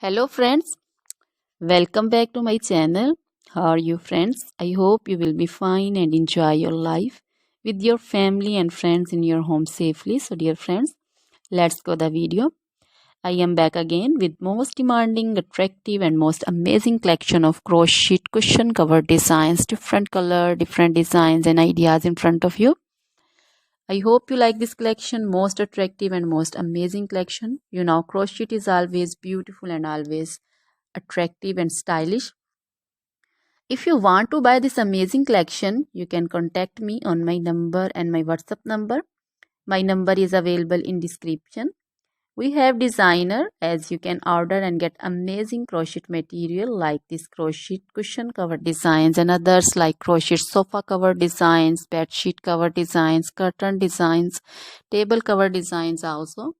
Hello friends, welcome back to my channel. How are you friends? I hope you will be fine and enjoy your life with your family and friends in your home safely. So dear friends, let's go the video. I am back again with most demanding, attractive and most amazing collection of crochet cushion cover designs, different color, different designs and ideas in front of you. I hope you like this collection, most attractive and most amazing collection. You know, crochet is always beautiful and always attractive and stylish. If you want to buy this amazing collection, you can contact me on my number and my WhatsApp number. My number is available in description. We have designer as you can order and get amazing crochet material like this crochet cushion cover designs and others like crochet sofa cover designs, bed sheet cover designs, curtain designs, table cover designs also.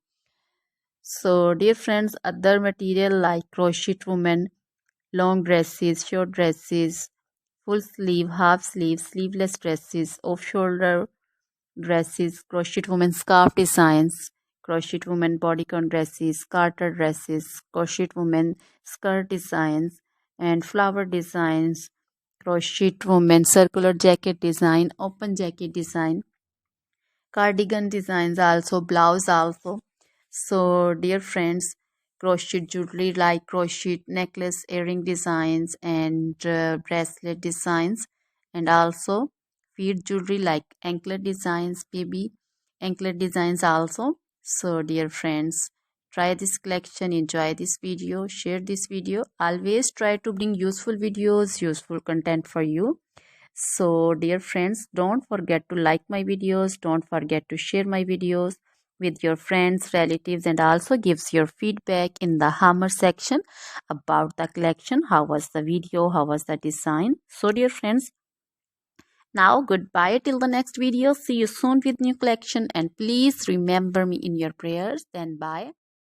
So dear friends, other material like crochet woman, long dresses, short dresses, full sleeve, half sleeve, sleeveless dresses, off shoulder dresses, crochet woman scarf designs, crochet woman bodycon dresses, garter dresses, crochet woman skirt designs, and flower designs, crochet woman circular jacket design, open jacket design, cardigan designs also, blouse also. So dear friends, crochet jewelry like crochet necklace, earring designs and bracelet designs, and also feet jewelry like anklet designs, baby anklet designs also. So dear friends, try this collection, enjoy this video, share this video. Always try to bring useful videos, useful content for you. So dear friends, don't forget to like my videos, don't forget to share my videos with your friends, relatives, and also gives your feedback in the hammer section about the collection. How was the video, how was the design? So dear friends, now goodbye till the next video. See you soon with new collection, and please remember me in your prayers. Then bye.